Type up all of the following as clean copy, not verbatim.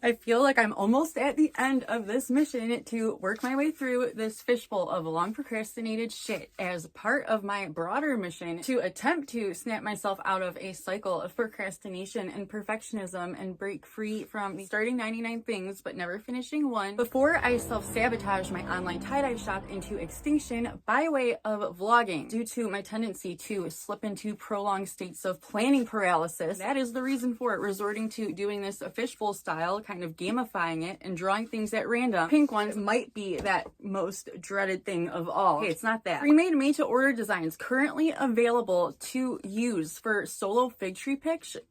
I feel like I'm almost at the end of this mission to work my way through this fishbowl of long procrastinated shit as part of my broader mission to attempt to snap myself out of a cycle of procrastination and perfectionism and break free from starting 99 things but never finishing one before I self-sabotage my online tie-dye shop into extinction by way of vlogging due to my tendency to slip into prolonged states of planning paralysis. That is the reason for it, resorting to doing this fishbowl style, kind of gamifying it and drawing things at random. Pink ones might be that most dreaded thing of all. Okay, it's not that. Pre-made made-to-order designs currently available to use for solo fig tree pictures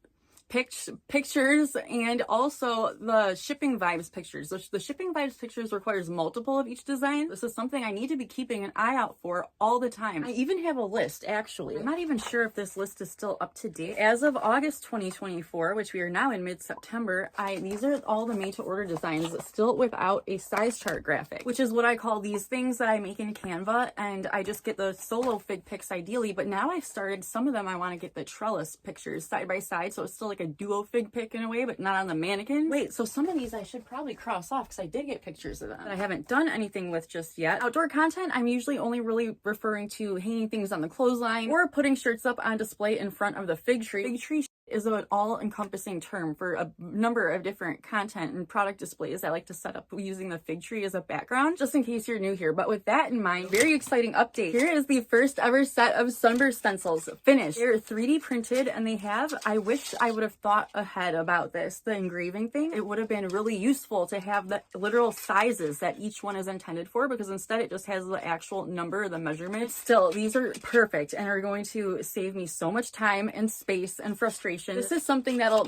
and also the shipping vibes pictures. The shipping vibes pictures requires multiple of each design. This is something I need to be keeping an eye out for all the time. I even have a list, actually. I'm not even sure if this list is still up to date. As of August 2024, which we are now in mid-September, these are all the made-to-order designs still without a size chart graphic, which is what I call these things that I make in Canva, and I just get the solo fig pics ideally, but now I've started, some of them I want to get the trellis pictures side by side, so it's still like a duo fig pic in a way, but not on the mannequin. Wait, so some of these I should probably cross off because I did get pictures of them that I haven't done anything with just yet. Outdoor content, I'm usually only really referring to hanging things on the clothesline or putting shirts up on display in front of the fig tree. Fig tree is an all-encompassing term for a number of different content and product displays I like to set up using the fig tree as a background, just in case you're new here. But with that in mind, very exciting update. Here is the first ever set of sunburst stencils finished. They're 3D printed and they have, I wish I would have thought ahead about this, the engraving thing. It would have been really useful to have the literal sizes that each one is intended for, because instead it just has the actual number, the measurement. Still, these are perfect and are going to save me so much time and space and frustration. This is something that'll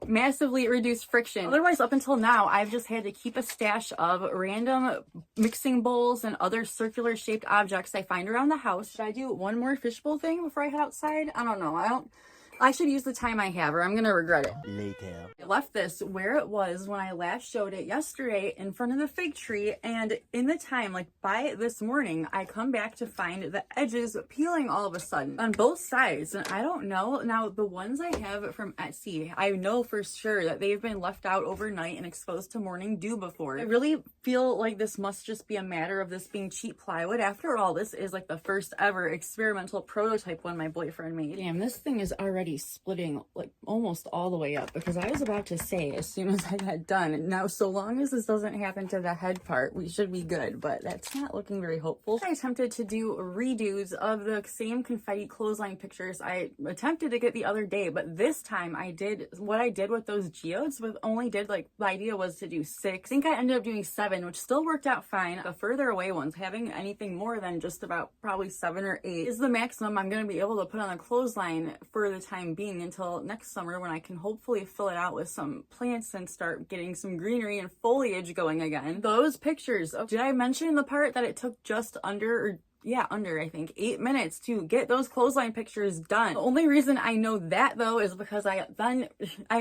massively reduce friction. Otherwise, up until now, I've just had to keep a stash of random mixing bowls and other circular shaped objects I find around the house. Should I do one more fishbowl thing before I head outside? I don't know. I should use the time I have or I'm gonna regret it. Later. I left this where it was when I last showed it yesterday in front of the fig tree, and in the time, like by this morning, I come back to find the edges peeling all of a sudden on both sides. And I don't know, now the ones I have from Etsy, I know for sure that they've been left out overnight and exposed to morning dew before. I really feel like this must just be a matter of this being cheap plywood. After all, this is like the first ever experimental prototype one my boyfriend made. Damn, this thing is already splitting like almost all the way up, because I was about to say as soon as I got done, now so long as this doesn't happen to the head part, we should be good, but that's not looking very hopeful. I attempted to do redos of the same confetti clothesline pictures I attempted to get the other day, but this time I did what I did with those geodes, with only did like, the idea was to do 6. I think I ended up doing 7, which still worked out fine. The further away ones, having anything more than just about probably 7 or 8 is the maximum I'm going to be able to put on a clothesline for the time being, until next summer when I can hopefully fill it out with some plants and start getting some greenery and foliage going again. Those pictures, did I mention the part that it took just under I think 8 minutes to get those clothesline pictures done? The only reason I know that though is because I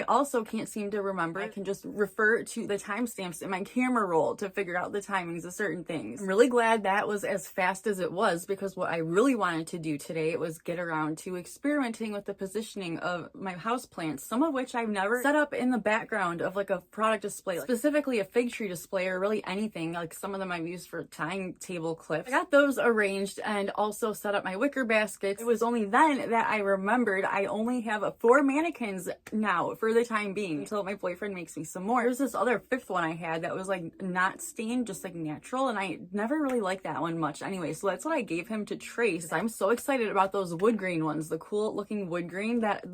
also can't seem to remember. I can just refer to the timestamps in my camera roll to figure out the timings of certain things. I'm really glad that was as fast as it was, because what I really wanted to do today was get around to experimenting with the positioning of my houseplants, some of which I've never set up in the background of like a product display, like specifically a fig tree display or really anything. Like some of them I've used for tying table clips. I got those arranged and also set up my wicker baskets. It was only then that I remembered I only have 4 mannequins now for the time being, until my boyfriend makes me some more. There's this other 5th one I had that was like not stained, just like natural, and I never really liked that one much anyway, so that's what I gave him to trace. I'm so excited about those wood grain ones, the cool looking wood grain. That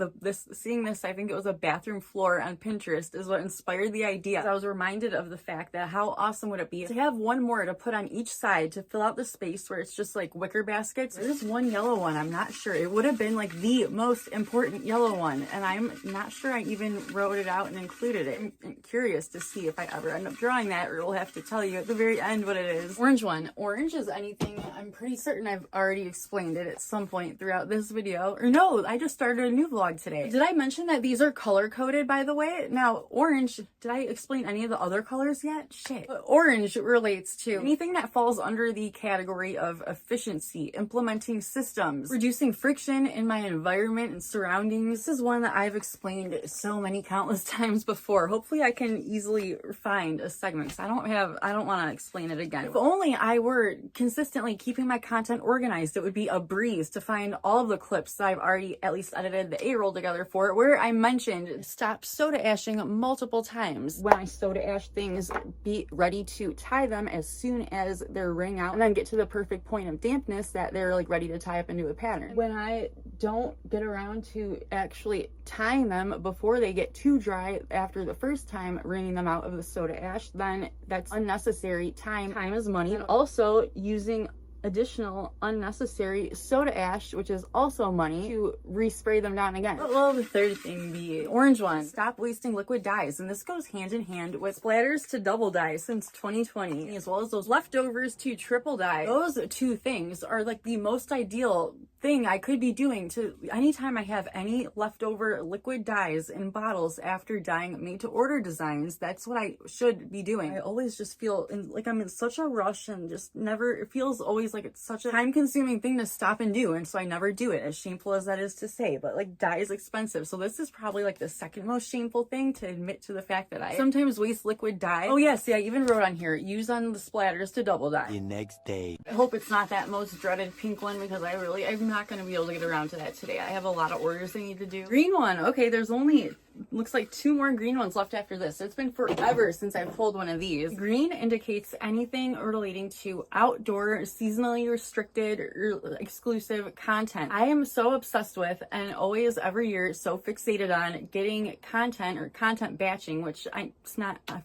seeing this, I think it was a bathroom floor on Pinterest, is what inspired the idea. I was reminded of the fact that how awesome would it be to have one more to put on each side to fill out the space where it's just like wicker baskets. There's one yellow one, I'm not sure. It would have been like the most important yellow one, and I'm not sure I even wrote it out and included it. I'm curious to see if I ever end up drawing that, or we'll have to tell you at the very end what it is. Orange one. Orange is anything. I'm pretty certain I've already explained it at some point throughout this video. Or no, I just started a new vlog today. Did I mention that these are color coded, by the way? Now, orange, did I explain any of the other colors yet? Shit. But orange relates to anything that falls under the category of efficiency, implementing systems, reducing friction in my environment and surroundings. This is one that I've explained so many countless times before. Hopefully I can easily find a segment, because I don't want to explain it again. If only I were consistently keeping my content organized, it would be a breeze to find all of the clips that I've already at least edited the A-roll together for, where I mentioned stop soda ashing multiple times. When I soda ash things, be ready to tie them as soon as they're wring out, and then get to the perfect point of dampness that they're like ready to tie up into a pattern. When I don't get around to actually tying them before they get too dry after the first time wringing them out of the soda ash, then that's unnecessary time. Time is money. And also using additional unnecessary soda ash, which is also money, to respray them down again. What will the third thing be? Orange one. Stop wasting liquid dyes. And this goes hand in hand with splatters to double dye since 2020, as well as those leftovers to triple dye. Those two things are like the most ideal thing I could be doing to anytime I have any leftover liquid dyes in bottles after dyeing made to order designs. That's what I should be doing. I always just feel like I'm in such a rush, and just never, it feels always like it's such a time consuming thing to stop and do, and so I never do it, as shameful as that is to say. But like, dye is expensive, so this is probably like the second most shameful thing, to admit to the fact that I sometimes waste liquid dye. Oh yes, yeah, I even wrote on here, use on the splatters to double dye. The next day. I hope it's not that most dreaded pink one, because I'm not going to be able to get around to that today. I have a lot of orders I need to do. Green one. Okay, there's only looks like 2 more green ones left after this. It's been forever since I've pulled one of these. Green indicates anything relating to outdoor, seasonally restricted, or exclusive content. I am so obsessed with, and always every year so fixated on, getting content or content batching, which I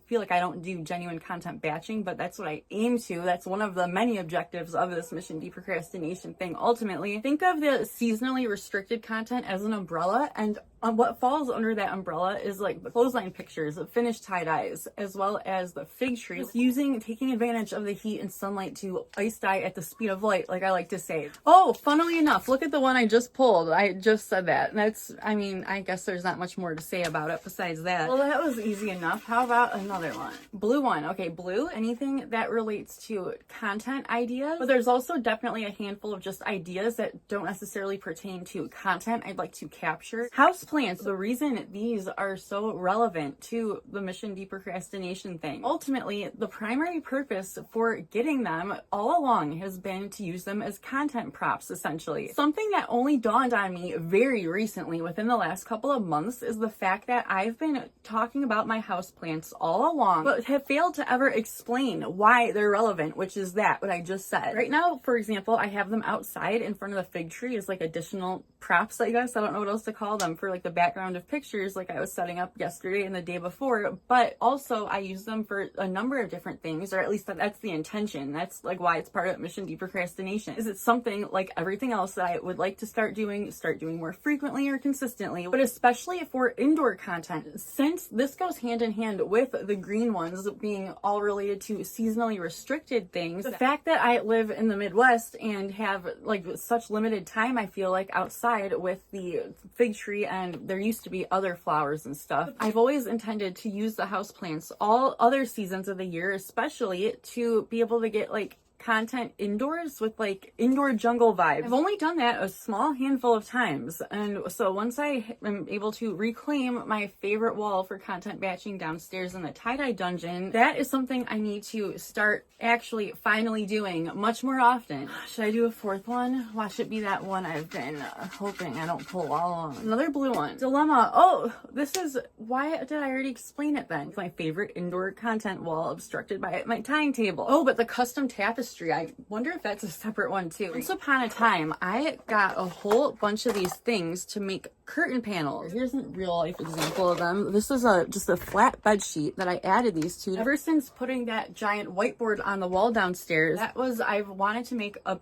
feel like I don't do genuine content batching, but that's what I aim to. That's one of the many objectives of this mission de-procrastination thing. Ultimately, think of the seasonally restricted content as an umbrella, and what falls under that umbrella is like the clothesline pictures of finished tie-dyes, as well as the fig trees, taking advantage of the heat and sunlight to ice dye at the speed of light, like I like to say. Oh, funnily enough, look at the one I just pulled. I just said that. I guess there's not much more to say about it besides that. Well, that was easy enough. How about another one? Blue one. Okay, blue, anything that relates to content ideas, but there's also definitely a handful of just ideas that don't necessarily pertain to content I'd like to capture. House plants. The reason these are so relevant to the mission de-procrastination thing, ultimately the primary purpose for getting them all along has been to use them as content props, essentially. Something that only dawned on me very recently, within the last couple of months, is the fact that I've been talking about my houseplants all along, but have failed to ever explain why they're relevant, which is what I just said. Right now, for example, I have them outside in front of the fig tree as like additional props, I guess. I don't know what else to call them, for like the background of pictures like I was setting up yesterday and the day before, but also I use them for a number of different things, or at least that's the intention. That's like why it's part of mission de-procrastination. Is it something like everything else that I would like to start doing more frequently or consistently, but especially for indoor content, since this goes hand in hand with the green ones being all related to seasonally restricted things. The fact that I live in the Midwest and have like such limited time, I feel like, outside with the fig tree, and there used to be other flowers and stuff, I've always intended to use the houseplants all other seasons of the year, especially to be able to get like content indoors with like indoor jungle vibes. I've only done that a small handful of times, and so once I am able to reclaim my favorite wall for content batching downstairs in the tie-dye dungeon, that is something I need to start actually finally doing much more often. Should I do a 4th one? Watch it be that one I've been hoping I don't pull all along. Another blue one. Dilemma. Oh, this is, why did I already explain it then? It's my favorite indoor content wall obstructed by my tying table. Oh, but the custom tapestry, I wonder if that's a separate one too. Once upon a time, I got a whole bunch of these things to make curtain panels. Here's a real life example of them. This is just a flat bed sheet that I added these to. Ever since putting that giant whiteboard on the wall downstairs, I've wanted to make a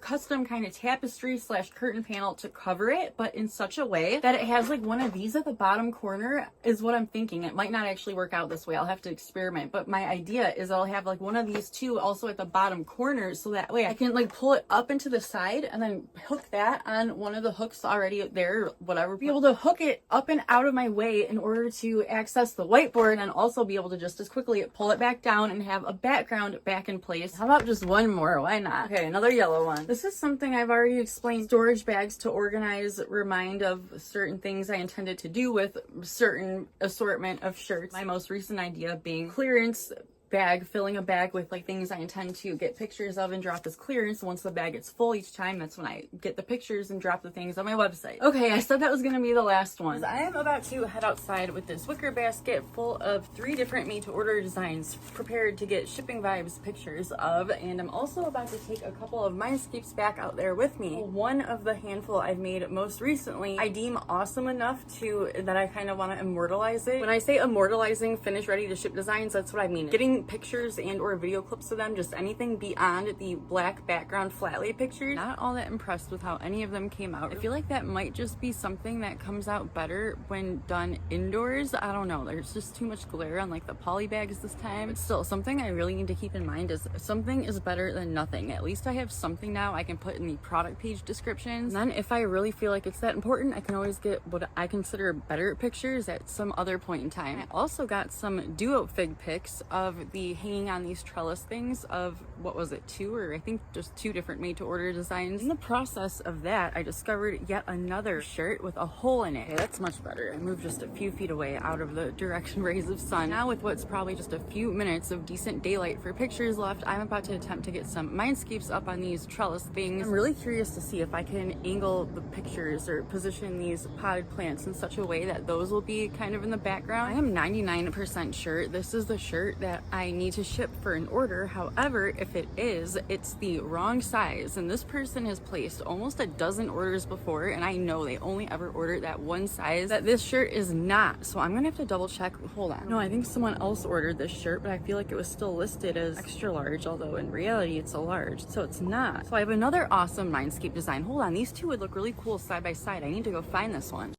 custom kind of tapestry slash curtain panel to cover it, but in such a way that it has like one of these at the bottom corner is what I'm thinking. It might not actually work out this way. I'll have to experiment, but my idea is I'll have like one of these two also at the bottom corner, so that way I can like pull it up into the side and then hook that on one of the hooks already there, whatever, be able to hook it up and out of my way in order to access the whiteboard, and then also be able to just as quickly pull it back down and have a background back in place. How about just one more? Why not? Okay, another yellow one. This is something I've already explained. Storage bags to organize, remind of certain things I intended to do with certain assortment of shirts. My most recent idea being clearance bag, filling a bag with like things I intend to get pictures of and drop as clearance. Once the bag gets full each time, that's when I get the pictures and drop the things on my website. Okay, I said that was gonna be the last one. I am about to head outside with this wicker basket full of 3 different made to order designs prepared to get shipping vibes pictures of, and I'm also about to take a couple of mindscapes back out there with me. One of the handful I've made most recently I deem awesome enough to that I kind of want to immortalize it. When I say immortalizing finished ready to ship designs, that's what I mean. Getting pictures and or video clips of them, just anything beyond the black background flat lay pictures. Not all that impressed with how any of them came out. I feel like that might just be something that comes out better when done indoors. I don't know, there's just too much glare on like the poly bags this time. But still, something I really need to keep in mind is something is better than nothing. At least I have something now I can put in the product page descriptions. And then if I really feel like it's that important, I can always get what I consider better pictures at some other point in time. I also got some duo fig pics of the hanging on these trellis things of, what was it, 2 or I think just 2 different made to order designs. In the process of that, I discovered yet another shirt with a hole in it. Okay, that's much better. I moved just a few feet away out of the direct rays of sun. Now with what's probably just a few minutes of decent daylight for pictures left, I'm about to attempt to get some mindscapes up on these trellis things. I'm really curious to see if I can angle the pictures or position these potted plants in such a way that those will be kind of in the background. I am 99% sure this is the shirt that I need to ship for an order. However, if it is, it's the wrong size, and this person has placed almost a dozen orders before, and I know they only ever ordered that one size that this shirt is not. So I'm gonna have to double check. Hold on. No, I think someone else ordered this shirt, but I feel like it was still listed as extra large, although in reality it's a large, so it's not. So I have another awesome mindscape design. Hold on, these two would look really cool side by side. I need to go find this one.